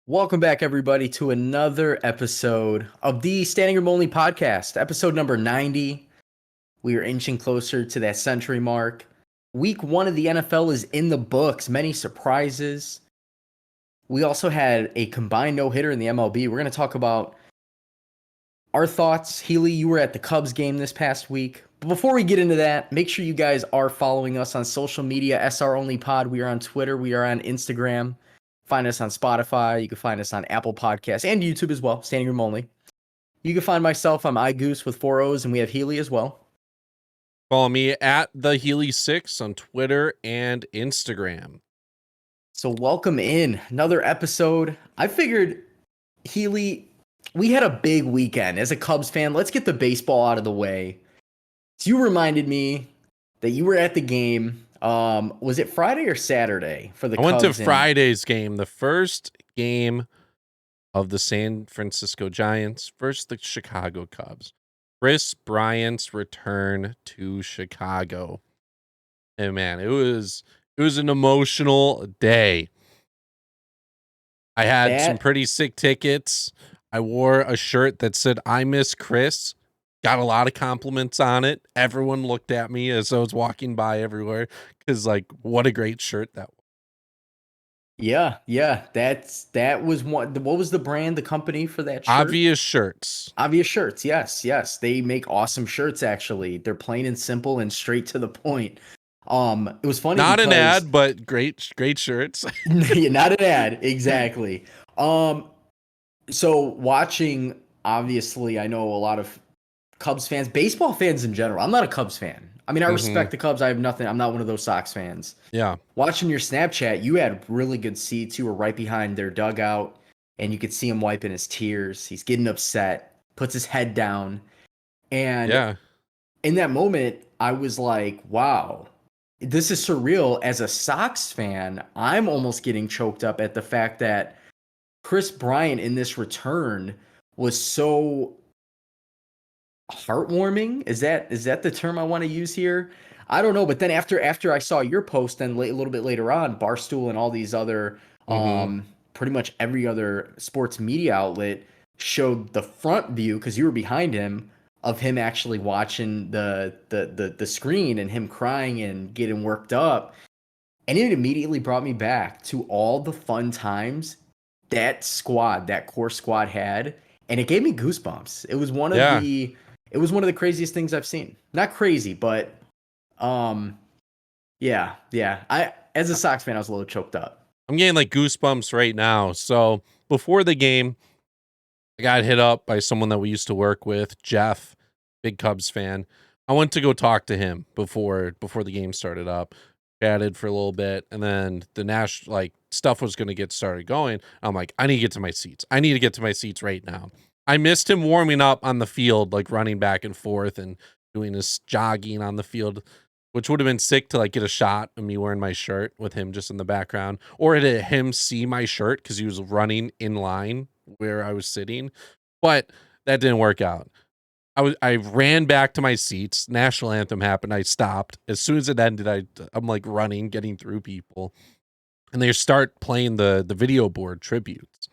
Welcome back, everybody, to another episode of the Standing Room Only podcast, episode number 90. We are inching closer to that century mark. Week 1 of the NFL is in the books. Many surprises. We also had a combined no-hitter in the MLB. We're going to talk about our thoughts. Healy, you were at the Cubs game this past week. But before we get into that, make sure you guys are following us on social media, SR Only Pod. We are on Twitter. We are on Instagram. Find us on Spotify. You can find us on Apple Podcasts and YouTube as well, Standing Room Only. You can find myself, I'm iGoose with 4 O's, and we have Healy as well. Follow me at the Healy6 on Twitter and Instagram. So welcome in another episode. I figured, Healy, we had a big weekend. As a Cubs fan, let's get the baseball out of the way. So you reminded me that you were at the game. Was it Friday or Saturday for the Cubs? I went to Friday's game, the first game of the San Francisco Giants versus the Chicago Cubs. Kris Bryant's return to Chicago. And man, it was an emotional day. I had some pretty sick tickets. I wore a shirt that said "I miss Kris." Got a lot of compliments on it. Everyone looked at me as I was walking by everywhere because, like, what a great shirt that was. Yeah. That was one. What was the brand, the company for that shirt? Obvious Shirts. Obvious Shirts. Yes. They make awesome shirts. Actually, they're plain and simple and straight to the point. It was funny. Not an ad, but great shirts. Yeah, not an ad, exactly. So watching, obviously, I know a lot of Cubs fans, baseball fans in general. I'm not a Cubs fan. I mean, I respect the Cubs. I have nothing. I'm not one of those Sox fans. Yeah. Watching your Snapchat, you had really good seats. You were right behind their dugout, and you could see him wiping his tears. He's getting upset, puts his head down. And in that moment, I was like, wow, this is surreal. As a Sox fan, I'm almost getting choked up at the fact that Kris Bryant in this return was so heartwarming. Is that the term I want to use here? I don't know. But then after I saw your post, then a little bit later on, Barstool and all these other, pretty much every other sports media outlet showed the front view, because you were behind him, of him actually watching the screen and him crying and getting worked up. And it immediately brought me back to all the fun times that core squad had. And it gave me goosebumps. It was one of the craziest things I've seen. Not crazy, but yeah. As a Sox fan, I was a little choked up. I'm getting like goosebumps right now. So before the game, I got hit up by someone that we used to work with, Jeff, big Cubs fan. I went to go talk to him before the game started up. Chatted for a little bit, and then the national stuff was going to get started going. I'm like, I need to get to my seats. I need to get to my seats right now. I missed him warming up on the field, like running back and forth and doing his jogging on the field, which would have been sick to like get a shot of me wearing my shirt with him just in the background, or to him see my shirt because he was running in line where I was sitting. But that didn't work out. I ran back to my seats. National anthem happened. I stopped. As soon as it ended, I'm like running, getting through people. And they start playing the video board tributes.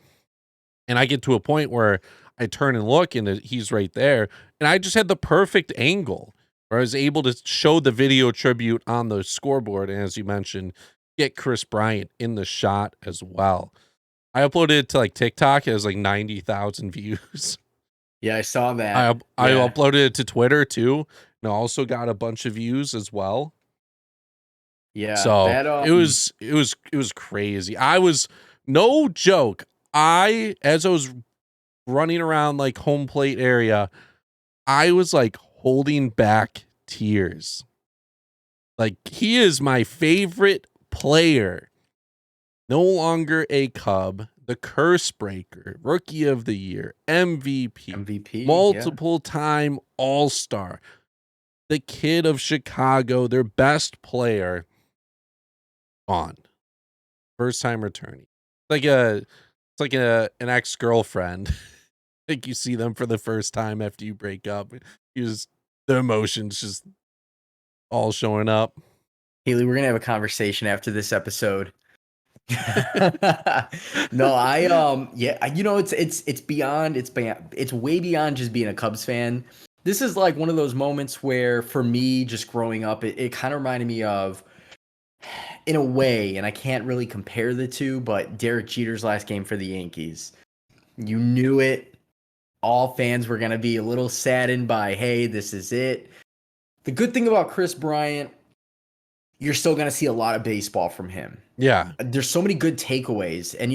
And I get to a point where I turn and look, and he's right there. And I just had the perfect angle where I was able to show the video tribute on the scoreboard. And as you mentioned, get Kris Bryant in the shot as well. I uploaded it to like TikTok. It has like 90,000 views. Yeah, I saw that. I uploaded it to Twitter too, and I also got a bunch of views as well. Yeah, so it was crazy. I was, no joke, as I was running around like home plate area, I was like holding back tears. Like, he is my favorite player. No longer a Cub. The curse breaker, rookie of the year, MVP, multiple time All-Star, the kid of Chicago, their best player, gone. First time returning. It's like an ex-girlfriend. Like, you see them for the first time after you break up. The emotions just all showing up. Healy, we're gonna have a conversation after this episode. No, yeah, it's way beyond just being a Cubs fan. This is like one of those moments where for me, just growing up, it kind of reminded me of, in a way, and I can't really compare the two, but Derek Jeter's last game for the Yankees. You knew it. All fans were gonna be a little saddened by, hey, this is it. The good thing about Kris Bryant, you're still going to see a lot of baseball from him. Yeah. There's so many good takeaways. And,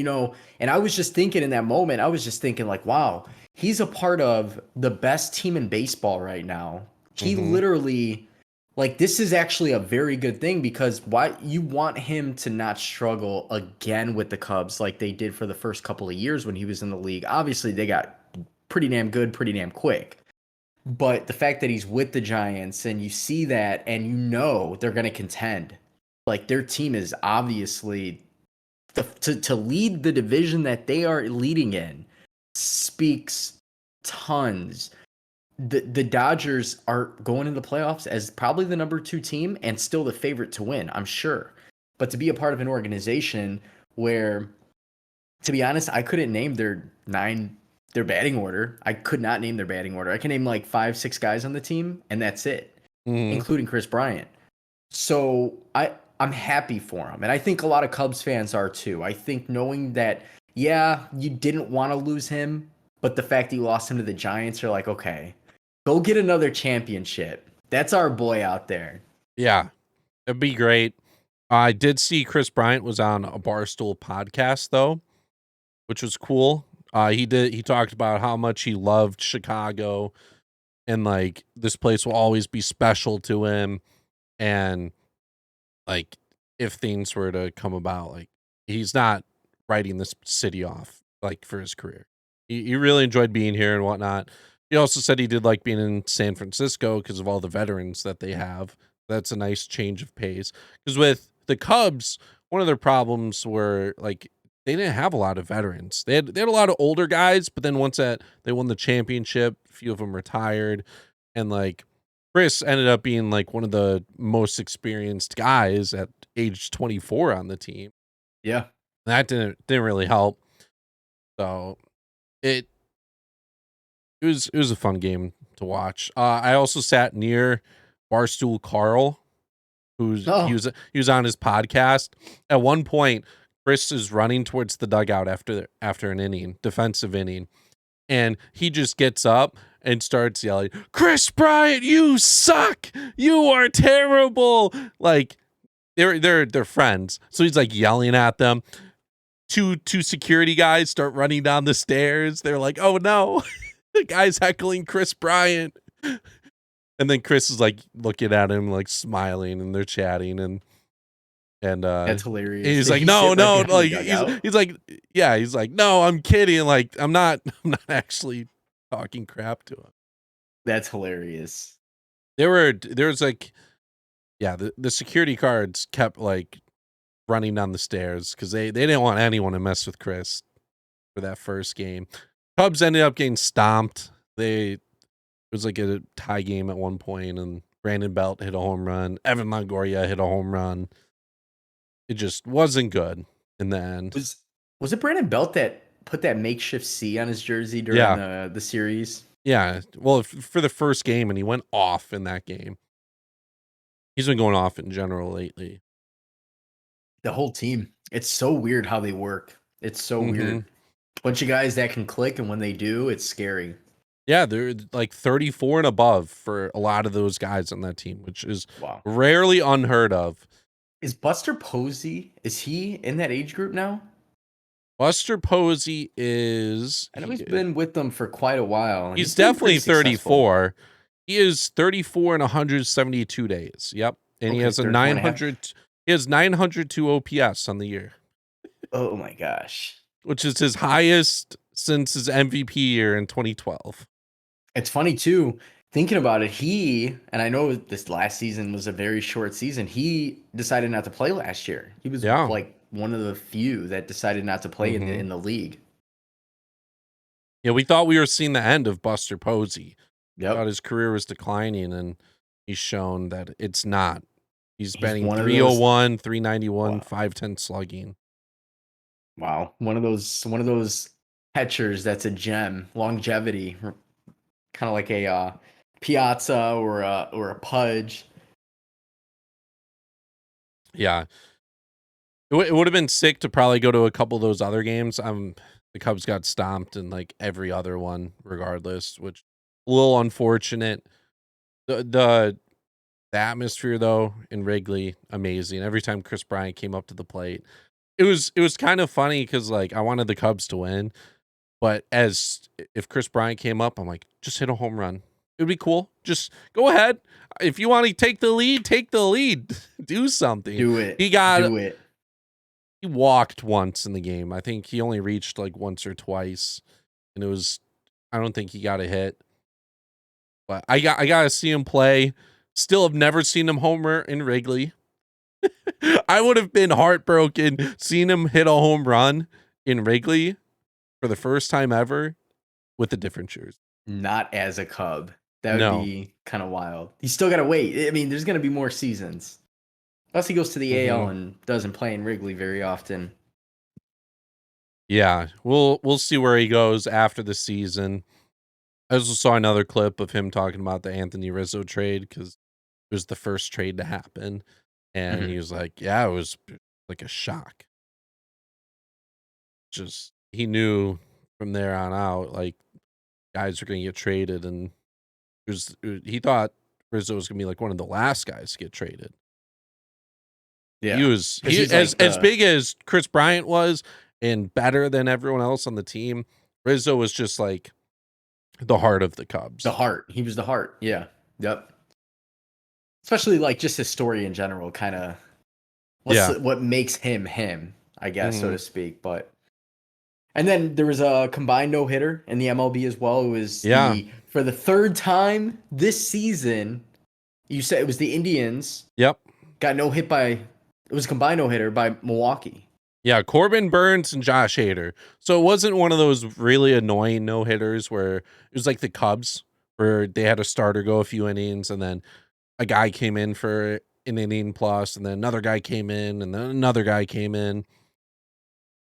and I was just thinking in that moment, I was just thinking, like, wow, he's a part of the best team in baseball right now. He literally, like, this is actually a very good thing, because why you want him to not struggle again with the Cubs like they did for the first couple of years when he was in the league. Obviously, they got pretty damn good, pretty damn quick. But the fact that he's with the Giants and you see that and they're going to contend. Like, their team is obviously to lead the division that they are leading in speaks tons. The Dodgers are going into the playoffs as probably the number 2 team and still the favorite to win, I'm sure. But to be a part of an organization where, to be honest, I couldn't name their batting order. I could not name their batting order. I can name like 5, 6 guys on the team, and that's it, including Kris Bryant. So I'm happy for him, and I think a lot of Cubs fans are too. I think knowing that, yeah, you didn't want to lose him, but the fact that you lost him to the Giants, you're like, okay, go get another championship. That's our boy out there. Yeah, it'd be great. I did see Kris Bryant was on a Barstool podcast though, which was cool. He talked about how much he loved Chicago and like this place will always be special to him, and like if things were to come about, like he's not writing this city off like for his career. He really enjoyed being here and whatnot. He also said he did like being in San Francisco because of all the veterans that they have. That's a nice change of pace. Because with the Cubs, one of their problems were like they didn't have a lot of veterans. They had a lot of older guys, but then once that they won the championship, a few of them retired, and like Kris ended up being like one of the most experienced guys at age 24 on the team. Yeah. That didn't really help. So it was a fun game to watch. I also sat near Barstool Carl, he was on his podcast. At one point, Kris is running towards the dugout after an inning, defensive inning, and he just gets up and starts yelling, "Kris Bryant, you suck! You are terrible!" Like they're friends, so he's like yelling at them. Two security guys start running down the stairs. They're like, "Oh no, the guy's heckling Kris Bryant." And then Kris is like looking at him, like smiling, and they're chatting, and That's hilarious. he's Did like, he "No, sit right no," behind the like dugout? he's like, yeah, he's like, "No, I'm kidding. Like, I'm not actually talking crap to him." That's hilarious. There's like, yeah, the security guards kept like running down the stairs because they didn't want anyone to mess with Kris for that first game. Cubs ended up getting stomped. It was like a tie game at one point, and Brandon Belt hit a home run. Evan Longoria hit a home run. It just wasn't good in the end. Was it Brandon Belt that put that makeshift C on his jersey during Yeah. the series? Yeah. Well, for the first game, and he went off in that game. He's been going off in general lately. The whole team. It's so weird how they work. It's so weird. Bunch of guys that can click, and when they do, it's scary. Yeah, they're like 34 and above for a lot of those guys on that team, which is Wow. rarely unheard of. Is Buster Posey, is he in that age group now? Buster Posey is... I know he's been with them for quite a while. And He's been pretty definitely 34. successful. He is 34 in 172 days. Yep. And he has a 900... He has 902 OPS on the year. Oh my gosh. Which is his highest since his MVP year in 2012. It's funny too, thinking about it, and I know this last season was a very short season, he decided not to play last year. He was like one of the few that decided not to play in the league. Yeah, we thought we were seeing the end of Buster Posey. Yep. Thought his career was declining, and he's shown that it's not. He's batting 301, 391, 510 slugging. Wow, one of those catchers that's a gem, longevity, kind of like a Piazza or a Pudge. Yeah, it would have been sick to probably go to a couple of those other games. The Cubs got stomped in like every other one, regardless, which a little unfortunate. The atmosphere though in Wrigley, amazing. Every time Kris Bryant came up to the plate, it was kind of funny because like I wanted the Cubs to win, but if Kris Bryant came up, I'm like, just hit a home run. It'd be cool. Just go ahead. If you want to take the lead, take the lead. Do something. Do it. He got Do it. he walked once in the game. I think he only reached like once or twice, and I don't think he got a hit. But I gotta see him play. Still have never seen him homer in Wrigley. I would have been heartbroken seeing him hit a home run in Wrigley for the first time ever with a different jersey. Not as a Cub. That would No. be kind of wild. You still got to wait. I mean, there's going to be more seasons. Unless he goes to the AL and doesn't play in Wrigley very often. Yeah, we'll see where he goes after the season. I also saw another clip of him talking about the Anthony Rizzo trade because it was the first trade to happen, and he was like, "Yeah, it was like a shock." Just he knew from there on out, like guys were going to get traded, and he thought Rizzo was going to be like one of the last guys to get traded. Yeah. He as big as Kris Bryant was and better than everyone else on the team. Rizzo was just like the heart of the Cubs. The heart. He was the heart. Yeah. Yep. Especially like just his story in general, kind of what makes him him, I guess, so to speak. But and then there was a combined no hitter in the MLB as well. It was for the third time this season. You said it was the Indians. Yep. Got it was a combined no hitter by Milwaukee. Yeah, Corbin Burns and Josh Hader. So it wasn't one of those really annoying no hitters where it was like the Cubs, where they had a starter go a few innings and then a guy came in for an inning plus, and then another guy came in, and then another guy came in.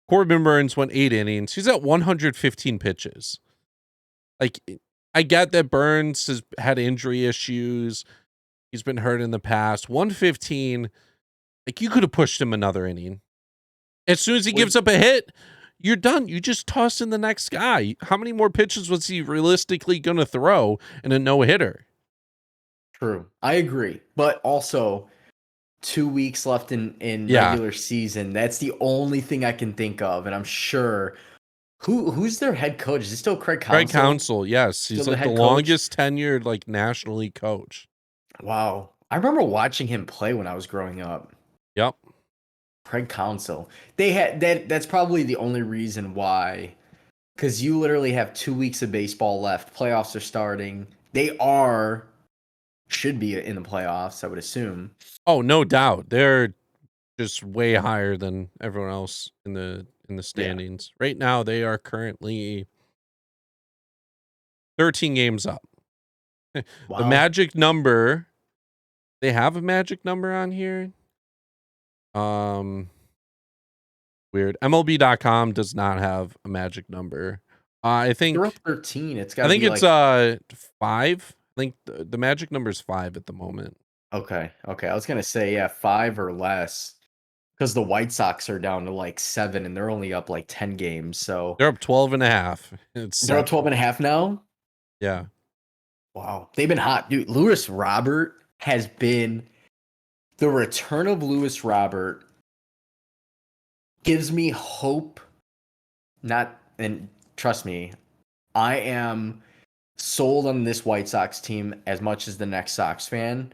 Corbin Burns went 8 innings. He's at 115 pitches. Like, I get that Burns has had injury issues. He's been hurt in the past. 115, like you could have pushed him another inning. As soon as he gives up a hit, you're done. You just toss in the next guy. How many more pitches was he realistically going to throw in a no-hitter? True. I agree. But also 2 weeks left in regular season. That's the only thing I can think of. And I'm sure who's their head coach? Is it still Craig Counsell? Craig Counsell, yes. He's like the longest tenured like national league coach. Wow. I remember watching him play when I was growing up. Yep. Craig Counsell. They had that's probably the only reason why. Because you literally have 2 weeks of baseball left. Playoffs are starting. They should be in the playoffs, I would assume. Oh, no doubt. They're just way higher than everyone else in the standings. Yeah. Right now, they are currently 13 games up. Wow. The magic number. They have a magic number on here. Weird. MLB.com does not have a magic number. I think they're up 13. It's got. I think it's 5. I think the magic number is 5 at the moment. Okay. I was gonna say 5 or less, because the White Sox are down to like 7, and they're only up like 10 games. So they're up 12.5. They're up 12.5 now. Yeah. Wow, they've been hot, dude. Lewis Robert has been. The return of Lewis Robert gives me hope. And trust me, I am sold on this White Sox team as much as the next Sox fan,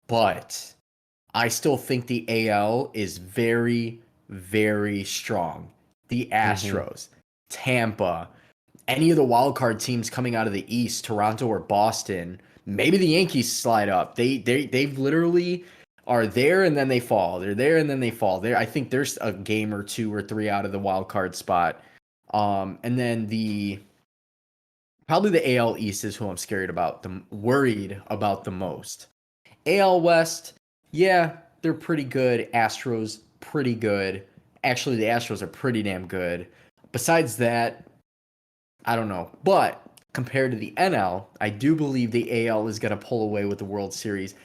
but I still think the AL is very, very strong. The Astros, Tampa, any of the wild card teams coming out of the East, Toronto or Boston, maybe the Yankees slide up. They've literally are there and then they fall. They're there and then they fall. I think there's a game or 2 or 3 out of the wild card spot. And then probably the AL East is who I'm worried about the most. AL West, yeah, they're pretty good. Astros, pretty good. Actually, the Astros are pretty damn good. Besides that, I don't know. But compared to the NL, I do believe the AL is going to pull away with the World Series,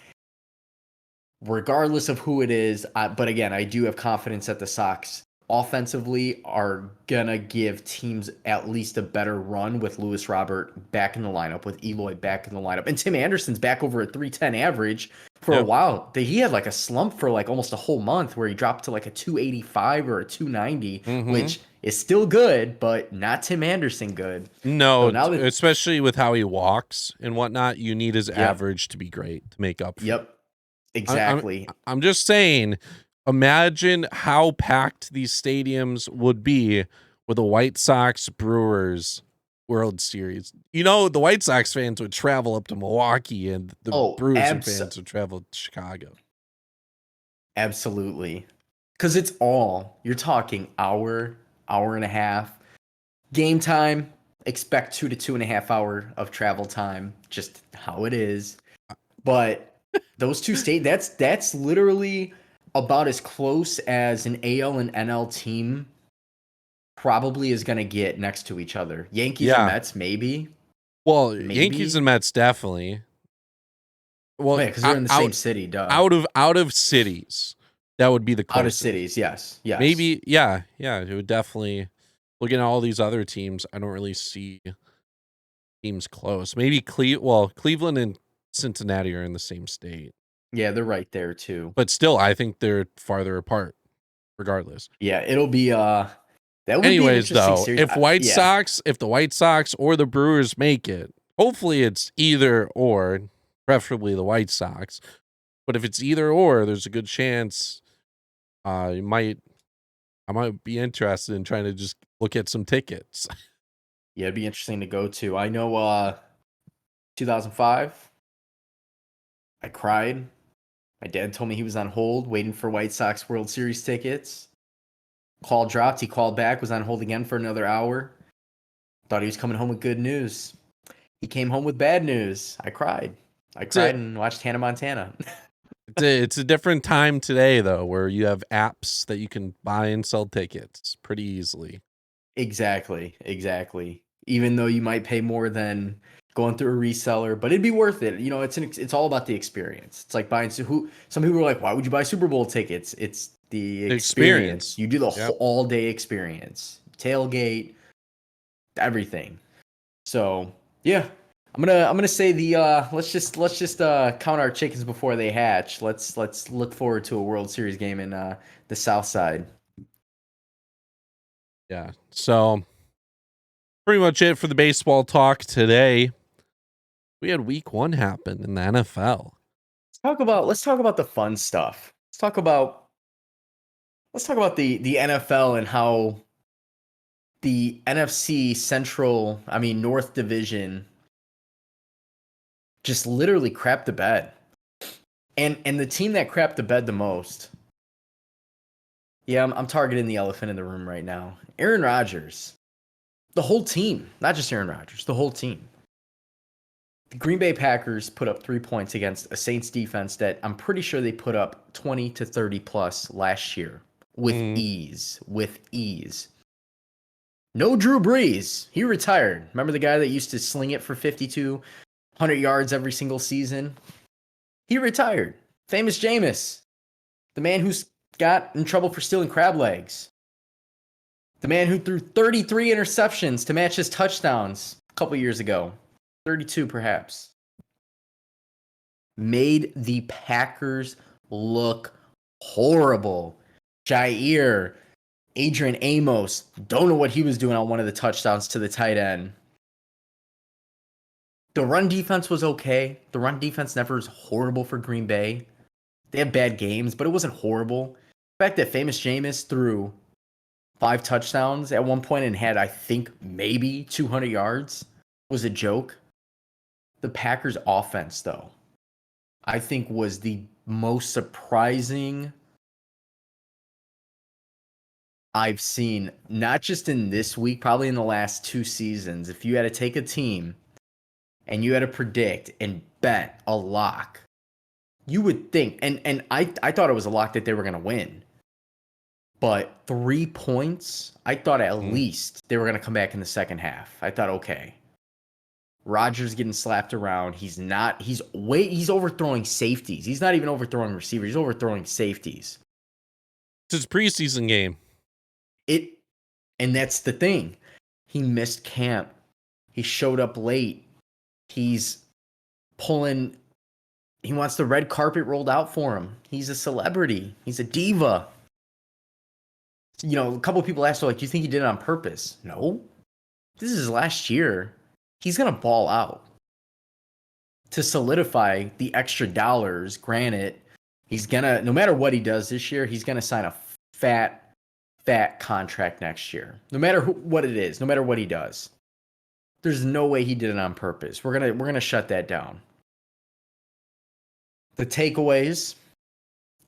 regardless of who it is. But again, I do have confidence that the Sox offensively are going to give teams at least a better run with Luis Robert back in the lineup, with Eloy back in the lineup. And Tim Anderson's back over a 310 average for a while. He had like a slump for like almost a whole month where he dropped to like a 285 or a 290, which is still good, but not Tim Anderson good. No, So now that, especially with how he walks and whatnot, you need his average to be great to make up for. Yep. Exactly. I'm just saying, imagine how packed these stadiums would be with the White Sox Brewers World Series. You know, the White Sox fans would travel up to Milwaukee and the Brewers fans would travel to Chicago. Absolutely. Because you're talking hour and a half. Game time, expect 2 to 2.5 hour of travel time, just how it is. But those two that's literally about as close as an AL and NL team probably is going to get next to each other. Yankees and Mets, maybe. Well, Yankees and Mets definitely. Well, because they're in the same city, duh. Out of cities, that would be the closest. Out of cities, yes. Maybe, yeah. It would definitely. Looking at all these other teams, I don't really see teams close. Maybe Cleveland and Cincinnati are in the same state. Yeah, they're right there too. But still, I think they're farther apart, regardless. Yeah, it'll be that would Anyways, be an though, series. if the White Sox or the Brewers make it, hopefully it's either or, preferably the White Sox. But if it's either or, there's a good chance I might be interested in trying to just look at some tickets. Yeah, it'd be interesting to go to. I know 2005, I cried. My dad told me he was on hold waiting for White Sox World Series tickets. Call dropped. He called back, was on hold again for another hour. Thought he was coming home with good news. He came home with bad news. I cried. And watched Hannah Montana. It's a different time today, though, where you have apps that you can buy and sell tickets pretty easily. Exactly. Even though you might pay more than going through a reseller, but it'd be worth it. You know, it's all about the experience. It's like buying some people are like, why would you buy Super Bowl tickets? It's the experience. You do the whole all day experience, tailgate, everything. So yeah, I'm gonna say the let's just count our chickens before they hatch. Let's look forward to a World Series game in the South Side. Yeah. So pretty much it for the baseball talk today. We had week 1 happen in the NFL. Let's talk about the fun stuff. Let's talk about the NFL and how the NFC North Division just literally crapped the bed. And the team that crapped the bed the most. Yeah, I'm targeting the elephant in the room right now. Aaron Rodgers. The whole team, not just Aaron Rodgers, the whole team. The Green Bay Packers put up 3 points against a Saints defense that I'm pretty sure they put up 20 to 30 plus last year with ease. No Drew Brees. He retired. Remember the guy that used to sling it for 5,200 yards every single season? He retired. Famous Jameis. The man who's got in trouble for stealing crab legs. The man who threw 33 interceptions to match his touchdowns a couple years ago. 32 perhaps. Made the Packers look horrible. Jair, Adrian Amos, don't know what he was doing on one of the touchdowns to the tight end. The run defense was okay. The run defense never was horrible for Green Bay. They had bad games, but it wasn't horrible. The fact that Famous Jameis threw 5 touchdowns at one point and had, I think, maybe 200 yards was a joke. The Packers offense, though, I think was the most surprising I've seen, not just in this week, probably in the last 2 seasons. If you had to take a team and you had to predict and bet a lock, you would think, and I thought it was a lock that they were going to win. But 3 points, I thought at Mhm. least they were going to come back in the second half. I thought, okay, Rodgers getting slapped around. He's overthrowing safeties. He's not even overthrowing receivers. He's overthrowing safeties. It's his preseason game. And that's the thing. He missed camp. He showed up late. He's pulling. He wants the red carpet rolled out for him. He's a celebrity. He's a diva. You know, a couple of people asked, like, do you think he did it on purpose? No. This is his last year. He's going to ball out. To solidify the extra dollars, granted, he's going to, no matter what he does this year, he's going to sign a fat contract next year. No matter what it is, no matter what he does. There's no way he did it on purpose. We're going to shut that down. The takeaways,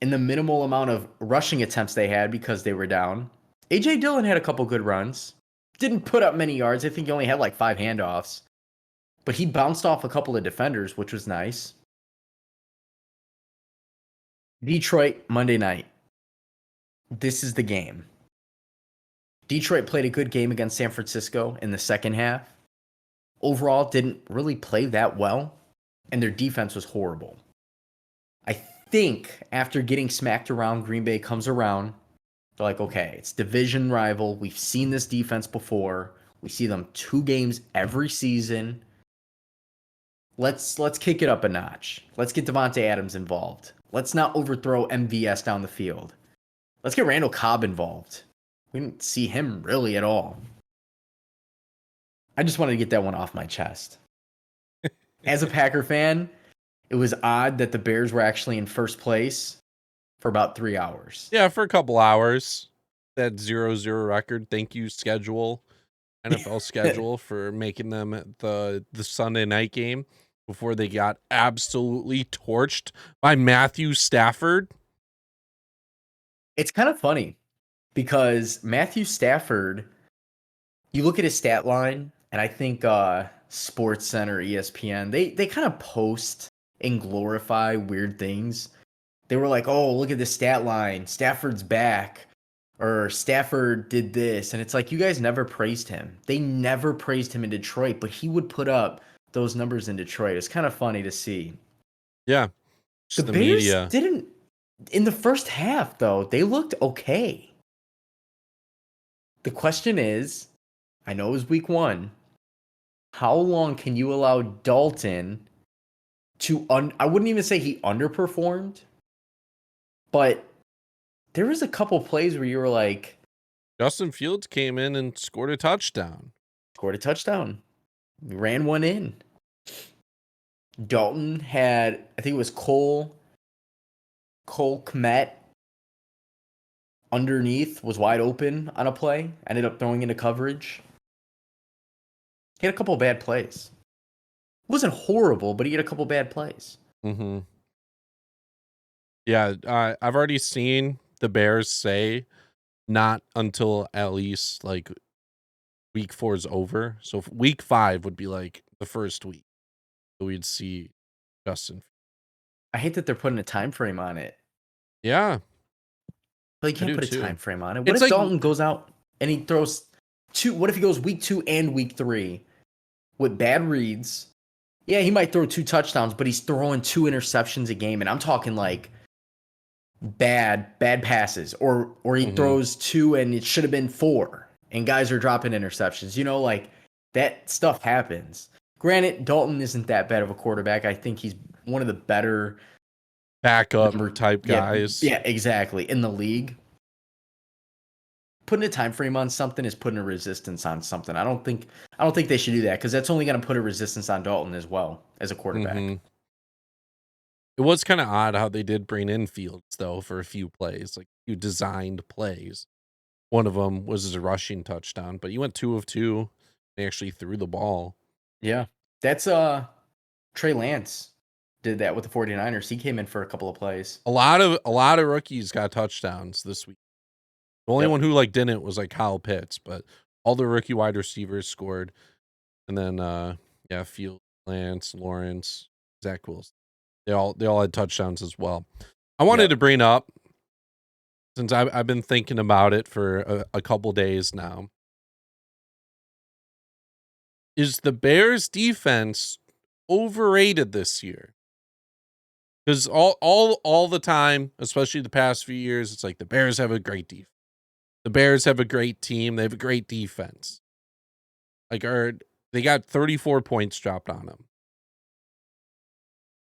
in the minimal amount of rushing attempts they had because they were down, A.J. Dillon had a couple good runs. Didn't put up many yards. I think he only had like 5 handoffs. But he bounced off a couple of defenders, which was nice. Detroit, Monday night. This is the game. Detroit played a good game against San Francisco in the second half. Overall, didn't really play that well, and their defense was horrible. I think after getting smacked around, Green Bay comes around. They're like, okay, it's division rival. We've seen this defense before. We see them 2 games every season. Let's kick it up a notch. Let's get Devontae Adams involved. Let's not overthrow MVS down the field. Let's get Randall Cobb involved. We didn't see him really at all. I just wanted to get that one off my chest. As a Packer fan, it was odd that the Bears were actually in first place for about 3 hours. Yeah, for a couple hours. That 0-0 record. Thank you, NFL schedule, for making them the Sunday night game before they got absolutely torched by Matthew Stafford. It's kind of funny because Matthew Stafford, you look at his stat line, and I think Sports Center, ESPN, they kind of post and glorify weird things. They were like, oh, look at the stat line. Stafford's back. Or Stafford did this. And it's like, you guys never praised him. They never praised him in Detroit, but he would put up those numbers in Detroit. It's kind of funny to see. Yeah. The Bears media didn't, in the first half, though, they looked okay. The question is, I know it was week 1. How long can you allow Dalton to, I wouldn't even say he underperformed, but there was a couple plays where you were like, Justin Fields came in and scored a touchdown. Ran one in. Dalton had, I think it was Cole Kmet underneath, was wide open on a play, ended up throwing into coverage. He had a couple of bad plays. It wasn't horrible, but he had a couple of bad plays. Mm-hmm. Yeah, I've already seen the Bears say not until at least like week 4 is over. So week 5 would be like the first week that we'd see Justin. I hate that they're putting a time frame on it. Yeah. But you can't put a time frame on it. What if Dalton goes out and he throws 2? What if he goes week 2 and week 3 with bad reads? Yeah, he might throw 2 touchdowns, but he's throwing 2 interceptions a game. And I'm talking like bad passes. Or he throws 2 and it should have been 4. And guys are dropping interceptions. You know, like that stuff happens. Granted, Dalton isn't that bad of a quarterback. I think he's one of the better backup type guys. Yeah, exactly. In the league. Putting a time frame on something is putting a resistance on something. I don't think they should do that because that's only going to put a resistance on Dalton as well as a quarterback. Mm-hmm. It was kind of odd how they did bring in Fields though for a few plays, like a few designed plays. One of them was a rushing touchdown, but he went 2 of 2. They actually threw the ball. Yeah. That's Trey Lance did that with the 49ers. He came in for a couple of plays. A lot of rookies got touchdowns this week. The only one who like didn't was like Kyle Pitts, but all the rookie wide receivers scored. And then Fields, Lance, Lawrence, Zach Wilson. They all had touchdowns as well. I wanted to bring up since I've been thinking about it for a couple days now. Is the Bears defense overrated this year? Because all the time, especially the past few years, it's like the Bears have a great defense. The Bears have a great team. They have a great defense. Like, they got 34 points dropped on them.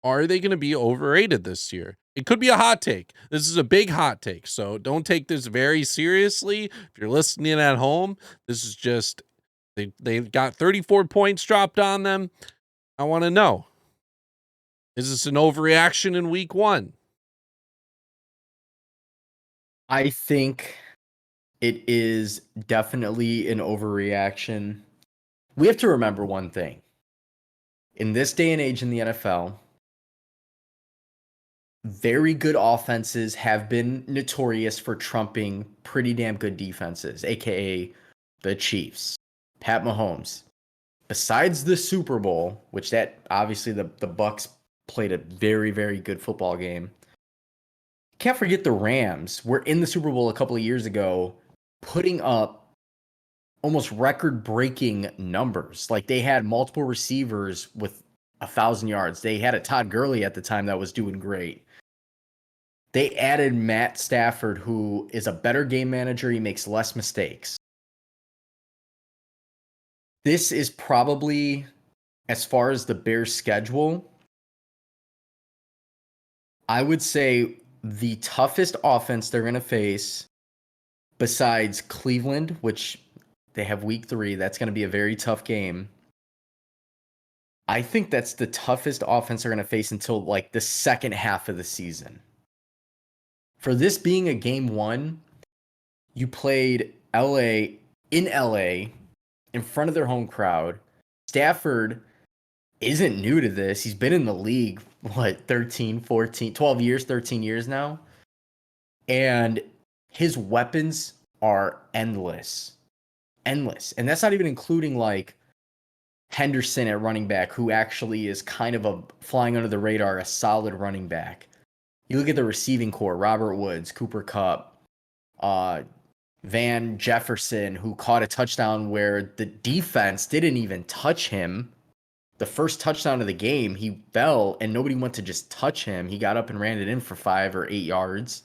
Are they going to be overrated this year? It could be a hot take. This is a big hot take, so don't take this very seriously. If you're listening at home, this is just they got 34 points dropped on them. I want to know, is this an overreaction in week 1? I think it is definitely an overreaction. We have to remember one thing. In this day and age in the NFL, very good offenses have been notorious for trumping pretty damn good defenses, aka the Chiefs, Pat Mahomes. Besides the Super Bowl, which that obviously the Bucks played a very, very good football game. Can't forget the Rams were in the Super Bowl a couple of years ago, putting up almost record-breaking numbers. Like, they had multiple receivers with 1,000 yards. They had a Todd Gurley at the time that was doing great. They added Matt Stafford, who is a better game manager. He makes less mistakes. This is probably, as far as the Bears' schedule, I would say the toughest offense they're going to face, besides Cleveland, which they have week 3. That's going to be a very tough game. I think that's the toughest offense they're going to face until like the second half of the season. For this being a game 1, you played LA in LA in front of their home crowd. Stafford isn't new to this. He's been in the league, 13 years, 13 years now. And his weapons are endless. Endless. And that's not even including like Henderson at running back, who actually is kind of a flying under the radar, a solid running back. You look at the receiving core: Robert Woods, Cooper Kupp, Van Jefferson, who caught a touchdown where the defense didn't even touch him. The first touchdown of the game, he fell and nobody went to just touch him. He got up and ran it in for 5 or 8 yards.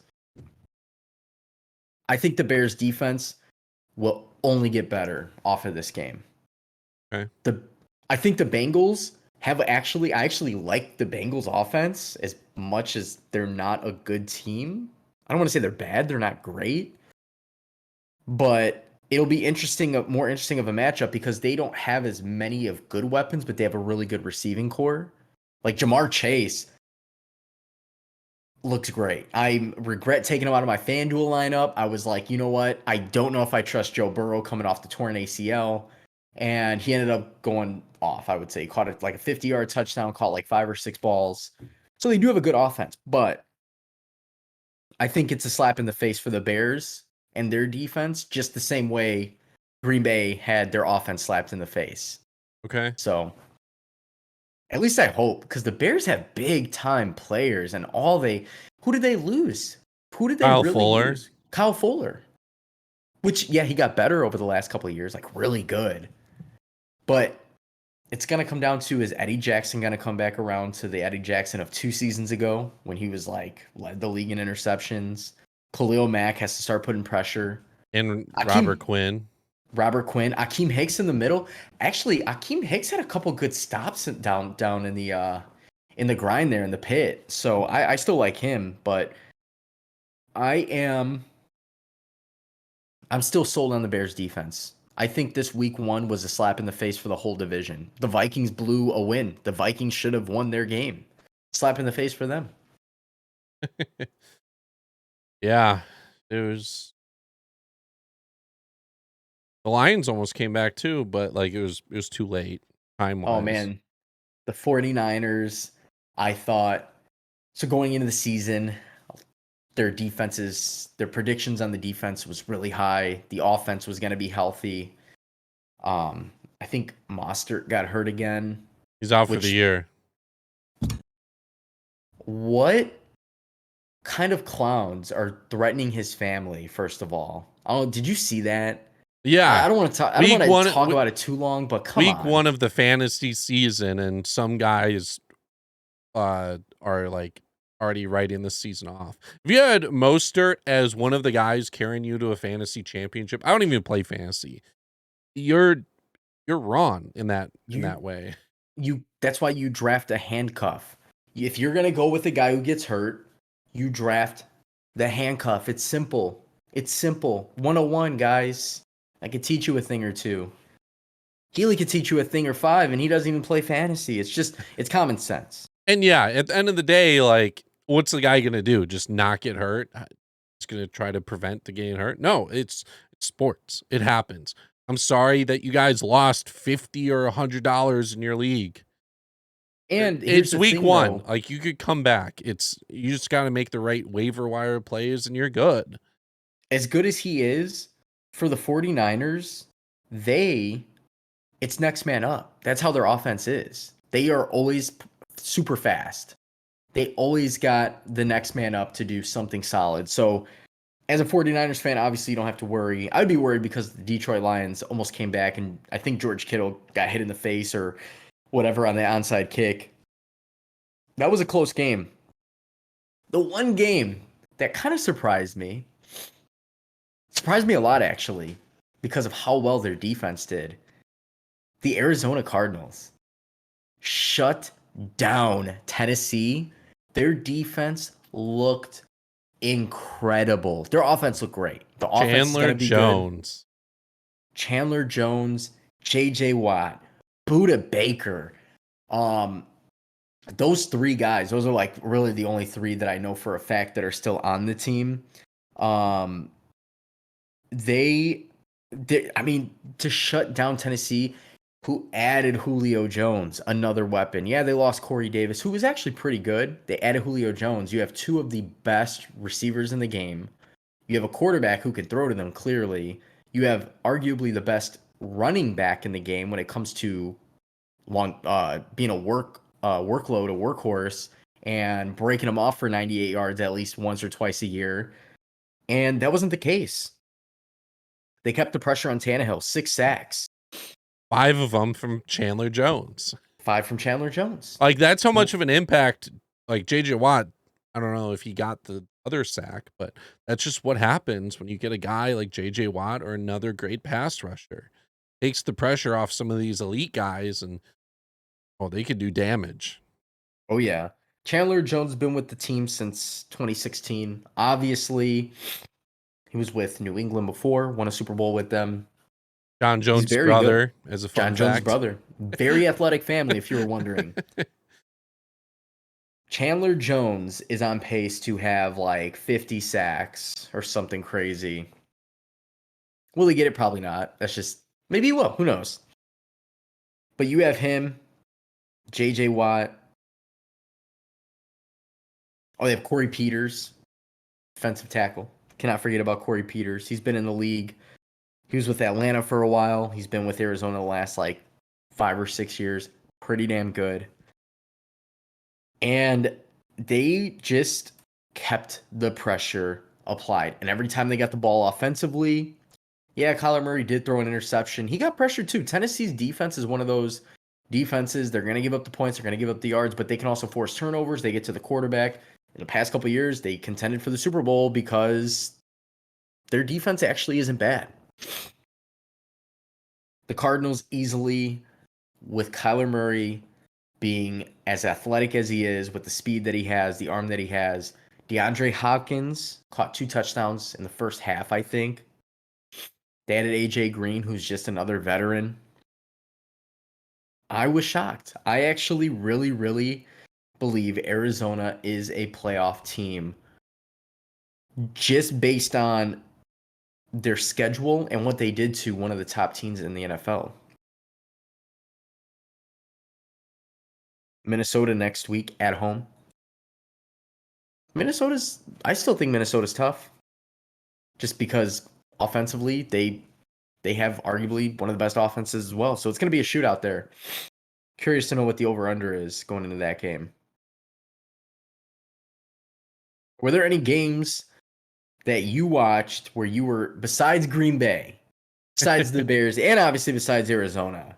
I think the Bears defense will only get better off of this game. Okay. I think the Bengals I actually like the Bengals offense as much as they're not a good team. I don't want to say they're bad. They're not great. But it'll be more interesting of a matchup because they don't have as many of good weapons, but they have a really good receiving core. Like Jamar Chase looks great. I regret taking him out of my FanDuel lineup. I was like, you know what? I don't know if I trust Joe Burrow coming off the torn ACL. And he ended up going off, I would say. He caught like a 50-yard touchdown, caught like 5 or 6 balls. So they do have a good offense. But I think it's a slap in the face for the Bears and their defense, just the same way Green Bay had their offense slapped in the face. Okay. So at least I hope, because the Bears have big-time players, and who did they lose? Who did they Kyle really Fuller. lose? Kyle Fuller. Which, yeah, he got better over the last couple of years, like really good. But it's going to come down to, is Eddie Jackson going to come back around to the Eddie Jackson of 2 seasons ago when he was like led the league in interceptions? Khalil Mack has to start putting pressure. And Robert Quinn. Akeem Hicks in the middle. Actually, Akeem Hicks had a couple good stops down in the grind there in the pit. So I still like him, but I'm still sold on the Bears defense. I think this week 1 was a slap in the face for the whole division. The Vikings blew a win. The Vikings should have won their game. Slap in the face for them. Yeah, it was. The Lions almost came back too, but like it was too late time-wise. Oh man, the 49ers, I thought, so going into the season, their predictions on the defense was really high. The offense was going to be healthy. I think Mostert got hurt again. He's out for the year. What kind of clowns are threatening his family, first of all. Oh, did you see that? Yeah. I don't want to talk. I don't Week want to one, talk about it too long, but come week on. one of the fantasy season, and some guys are like already writing this season off. If you had Mostert as one of the guys carrying you to a fantasy championship, I don't even play fantasy. You're wrong in that You way. that's why you draft a handcuff. If you're gonna go with a guy who gets hurt, you draft the handcuff. It's simple. It's simple. 101, guys. I could teach you a thing or two. Healy could teach you a thing or five, and he doesn't even play fantasy. It's common sense. And yeah, at the end of the day, like, what's the guy gonna do? Just not get hurt? He's gonna try to prevent the getting hurt? No, it's sports. It happens. I'm sorry that you guys lost $50 or $100 in your league. And here's It's the week thing, one. though. Like, you could come back. You just got to make the right waiver wire plays, and you're good. As good as he is for the 49ers, it's next man up. That's how their offense is. They are always super fast. They always got the next man up to do something solid. So, as a 49ers fan, obviously you don't have to worry. I'd be worried because the Detroit Lions almost came back, and I think George Kittle got hit in the face or whatever on the onside kick. That was a close game. The one game that kind of surprised me a lot actually, because of how well their defense did. The Arizona Cardinals shut down Tennessee. Their defense looked incredible. Their offense looked great. The offense is going to be Jones. good. Chandler Jones, J.J. Watt, Buda Baker. Those three guys, those are like really the only three that I know for a fact that are still on the team. I mean, to shut down Tennessee, who added Julio Jones, another weapon. Yeah, they lost Corey Davis, who was actually pretty good. They added Julio Jones. You have two of the best receivers in the game. You have a quarterback who can throw to them clearly. You have arguably the best running back in the game when it comes to being a workload, a workhorse, and breaking them off for 98 yards at least once or twice a year. And that wasn't the case. They kept the pressure on Tannehill, 6 sacks. 5 of them from Chandler Jones. 5 from Chandler Jones. Like, that's how much of an impact, like, J.J. Watt, I don't know if he got the other sack, but that's just what happens when you get a guy like J.J. Watt or another great pass rusher. Takes the pressure off some of these elite guys, and, they could do damage. Oh, yeah. Chandler Jones has been with the team since 2016. Obviously, he was with New England before, won a Super Bowl with them. John Jones' brother, as a fun fact. Jones' fact. brother. Very athletic family, if you were wondering. Chandler Jones is on pace to have like 50 sacks or something crazy. Will he get it? Probably not. That's just, maybe he will. Who knows? But you have him, J.J. Watt. Oh, they have Corey Peters, defensive tackle. Cannot forget about Corey Peters. He's been in the league. He was with Atlanta for a while. He's been with Arizona the last like 5 or 6 years. Pretty damn good. And they just kept the pressure applied. And every time they got the ball offensively, yeah, Kyler Murray did throw an interception. He got pressured too. Tennessee's defense is one of those defenses. They're going to give up the points. They're going to give up the yards, but they can also force turnovers. They get to the quarterback. In the past couple of years, they contended for the Super Bowl because their defense actually isn't bad. The Cardinals easily, with Kyler Murray being as athletic as he is, with the speed that he has, the arm that he has, DeAndre Hopkins caught 2 touchdowns in the first half, I think. They added AJ Green, who's just another veteran. I was shocked. I actually really, really believe Arizona is a playoff team just based on their schedule and what they did to one of the top teams in the NFL. Minnesota next week at home. I still think Minnesota's tough. Just because offensively, they have arguably one of the best offenses as well. So it's going to be a shootout there. Curious to know what the over-under is going into that game. Were there any games that you watched where you were, besides Green Bay, besides the Bears, and obviously besides Arizona,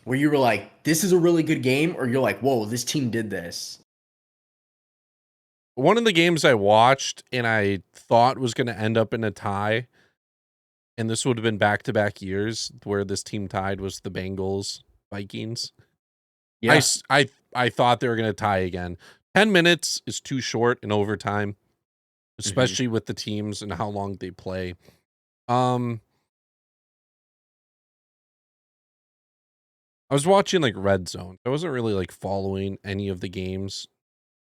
where you were like, this is a really good game, or you're like, whoa, this team did this? One of the games I watched and I thought was going to end up in a tie, and this would have been back-to-back years where this team tied, was the Bengals Vikings. Yeah. I thought they were going to tie again. 10 minutes is too short in overtime, especially with the teams and how long they play. I was watching like Red Zone. I wasn't really like following any of the games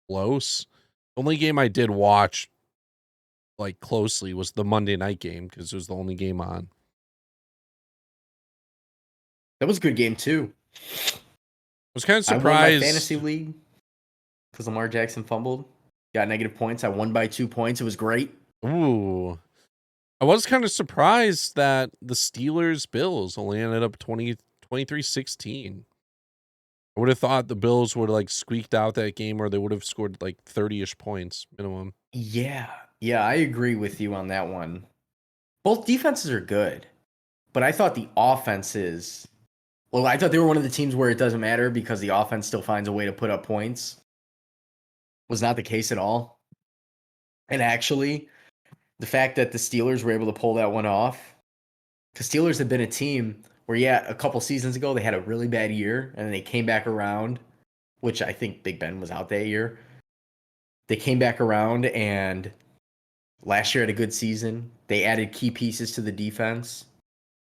close. The only game I did watch like closely was the Monday night game because it was the only game on. That was a good game, too. I was kind of I won my surprised. fantasy league because Lamar Jackson fumbled. Got negative points. I won by 2 points. It was great. Ooh. I was kind of surprised that the Steelers Bills only ended up 23-16. I would have thought the Bills would have like squeaked out that game, or they would have scored like 30-ish points minimum. Yeah. Yeah, I agree with you on that one. Both defenses are good, but I thought the offenses, well, I thought they were one of the teams where it doesn't matter because the offense still finds a way to put up points. Was not the case at all. And actually, the fact that the Steelers were able to pull that one off, because Steelers had been a team where, yeah, a couple seasons ago, they had a really bad year, and then they came back around, which I think Big Ben was out that year. They came back around, and last year had a good season. They added key pieces to the defense.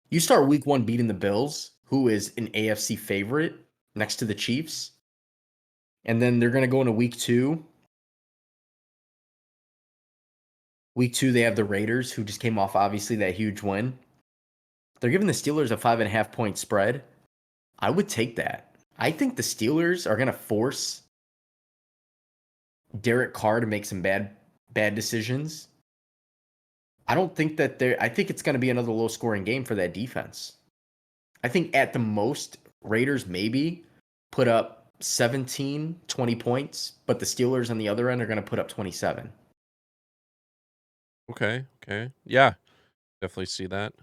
You start week 1 beating the Bills, who is an AFC favorite next to the Chiefs. And then they're going to go into week 2. Week 2, they have the Raiders, who just came off, obviously, that huge win. They're giving the Steelers a 5.5 point spread. I would take that. I think the Steelers are going to force Derek Carr to make some bad decisions. I don't think that I think it's going to be another low scoring game for that defense. I think at the most, Raiders maybe put up 17, 20 points, but the Steelers on the other end are going to put up 27. Okay. Yeah, definitely see that.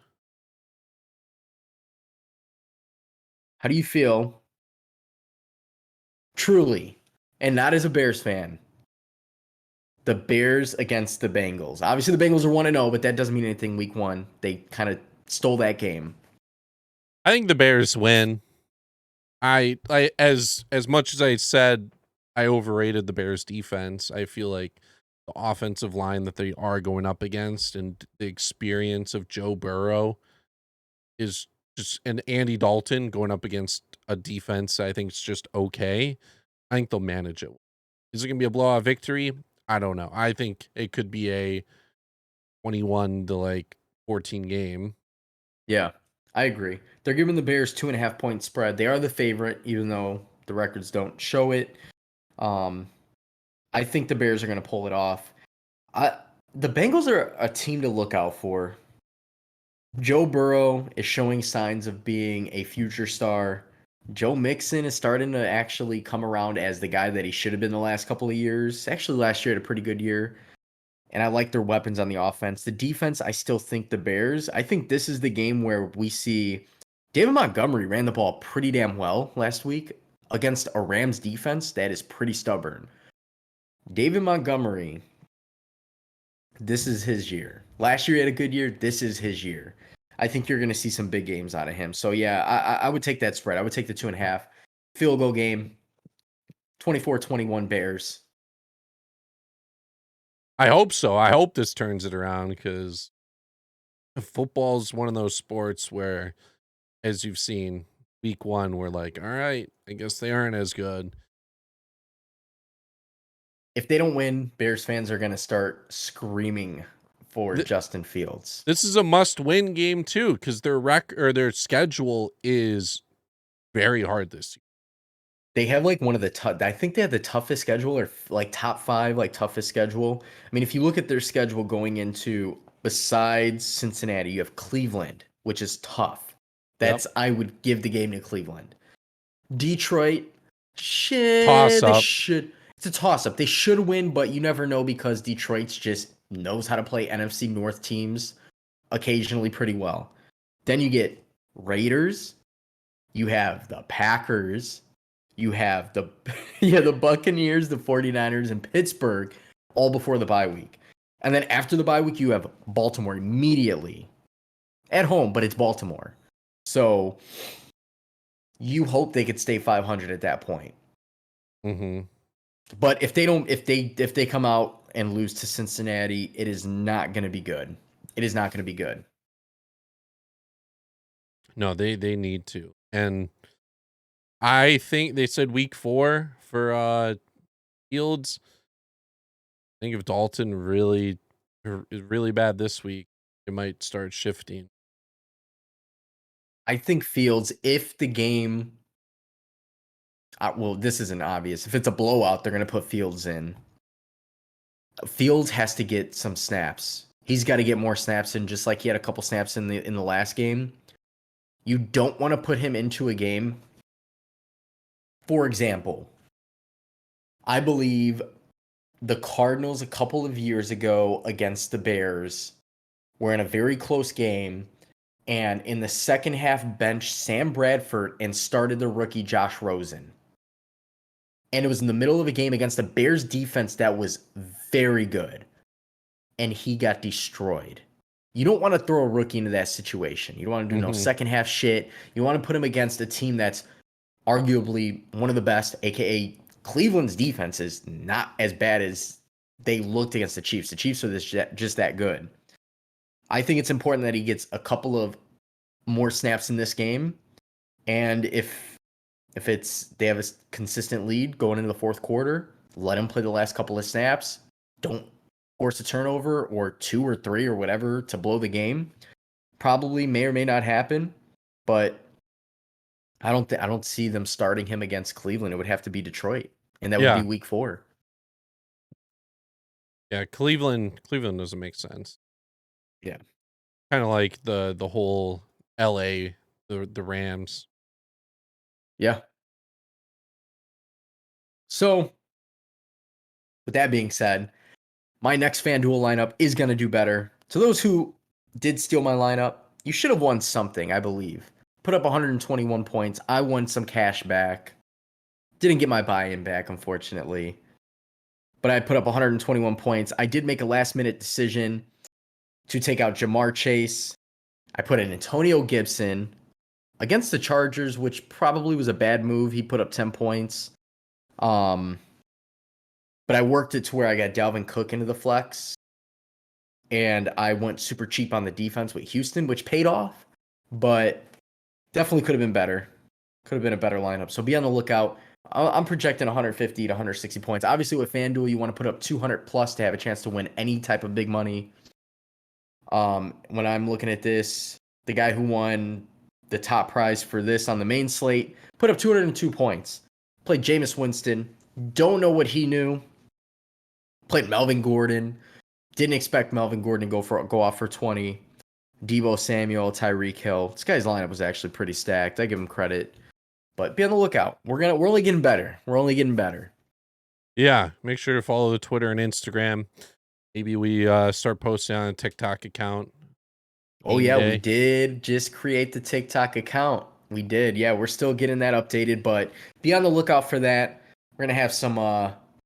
How do you feel, truly, and not as a Bears fan, the Bears against the Bengals? Obviously, the Bengals are 1-0, but that doesn't mean anything week 1. They kind of stole that game. I think the Bears win. I as much as I said I overrated the Bears defense, I feel like the offensive line that they are going up against and the experience of Joe Burrow is just, and Andy Dalton going up against a defense I think it's just okay. I think they'll manage it. Is it going to be a blowout victory? I don't know. I think it could be a 21 to like 14 game. Yeah, I agree. They're giving the Bears 2.5 point spread. They are the favorite, even though the records don't show it. I think the Bears are going to pull it off. The Bengals are a team to look out for. Joe Burrow is showing signs of being a future star. Joe Mixon is starting to actually come around as the guy that he should have been the last couple of years. Actually, last year had a pretty good year. And I like their weapons on the offense. The defense, I still think the Bears. I think this is the game where we see David Montgomery ran the ball pretty damn well last week against a Rams defense that is pretty stubborn. David Montgomery, this is his year. Last year he had a good year. This is his year. I think you're going to see some big games out of him. So, yeah, I would take that spread. I would take the 2.5. Field goal game, 24-21 Bears. I hope so. I hope this turns it around because football's one of those sports where, as you've seen, week 1, we're like, all right, I guess they aren't as good. If they don't win, Bears fans are going to start screaming for Justin Fields. This is a must-win game too because their schedule is very hard this year. They have like one of the I think they have the toughest schedule, or like top 5 like toughest schedule. I mean, if you look at their schedule going into, besides Cincinnati, you have Cleveland, which is tough. That's I would give the game to Cleveland. Detroit, shit, Toss up. It's a toss-up. They should win, but you never know because Detroit's just knows how to play NFC North teams occasionally pretty well. Then you get Raiders, you have the Packers, you have the the Buccaneers, the 49ers, and Pittsburgh all before the bye week. And then after the bye week, you have Baltimore immediately at home, but it's Baltimore. So you hope they could stay 500 at that point. Mm-hmm. But if they come out and lose to Cincinnati, it is not going to be good. It is not going to be good. No, they need to. And I think they said week 4 for Fields. I think if Dalton is really bad this week, it might start shifting. I think Fields, if the game, well, this isn't obvious. If it's a blowout, they're going to put Fields in. Fields has to get some snaps. He's got to get more snaps in, just like he had a couple snaps in the last game. You don't want to put him into a game. For example, I believe the Cardinals a couple of years ago against the Bears were in a very close game, and in the second half benched Sam Bradford and started the rookie Josh Rosen. And it was in the middle of a game against a Bears defense that was very good, and he got destroyed. You don't want to throw a rookie into that situation. You don't want to do no second half shit. You want to put him against a team that's arguably one of the best, aka Cleveland's defense is not as bad as they looked against the Chiefs. The Chiefs are just that good. I think it's important that he gets a couple of more snaps in this game, and if they have a consistent lead going into the fourth quarter, let him play the last couple of snaps. Don't force a turnover or 2 or 3 or whatever to blow the game. Probably may or may not happen, but I don't see them starting him against Cleveland. It would have to be Detroit, and that would be week 4. Yeah, Cleveland doesn't make sense. Yeah. Kind of like the whole LA, the Rams. Yeah. So, with that being said, my next FanDuel lineup is going to do better. To those who did steal my lineup, you should have won something, I believe. Put up 121 points. I won some cash back. Didn't get my buy-in back, unfortunately. But I put up 121 points. I did make a last-minute decision to take out Jamar Chase. I put in Antonio Gibson against the Chargers, which probably was a bad move. He put up 10 points. But I worked it to where I got Dalvin Cook into the flex. And I went super cheap on the defense with Houston, which paid off. But definitely could have been better. Could have been a better lineup. So be on the lookout. I'm projecting 150 to 160 points. Obviously, with FanDuel, you want to put up 200 plus to have a chance to win any type of big money. When I'm looking at this, the guy who won the top prize for this on the main slate put up 202 points. Played Jameis Winston. Don't know what he knew. Played Melvin Gordon. Didn't expect Melvin Gordon to go off for 20. Deebo Samuel, Tyreek Hill. This guy's lineup was actually pretty stacked. I give him credit. But be on the lookout. We're only getting better. We're only getting better. Yeah, make sure to follow the Twitter and Instagram. Maybe we start posting on a TikTok account. Oh yeah, we did just create the TikTok account. We did. Yeah, we're still getting that updated, but be on the lookout for that. We're gonna have some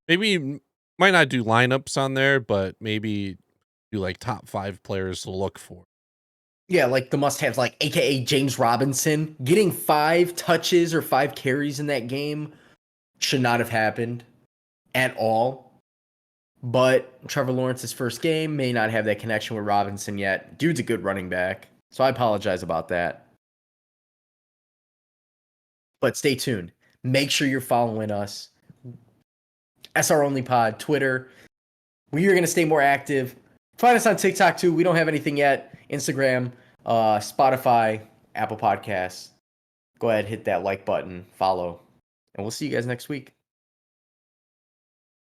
maybe might not do lineups on there, but maybe do like top 5 players to look for. Yeah, like the must-haves, like aka James Robinson. Getting 5 touches or 5 carries in that game should not have happened at all. But Trevor Lawrence's first game may not have that connection with Robinson yet. Dude's a good running back, so I apologize about that. But stay tuned. Make sure you're following us. SR Only Pod, Twitter. We are going to stay more active. Find us on TikTok too. We don't have anything yet. Instagram, Spotify, Apple Podcasts. Go ahead, hit that like button, follow, and we'll see you guys next week.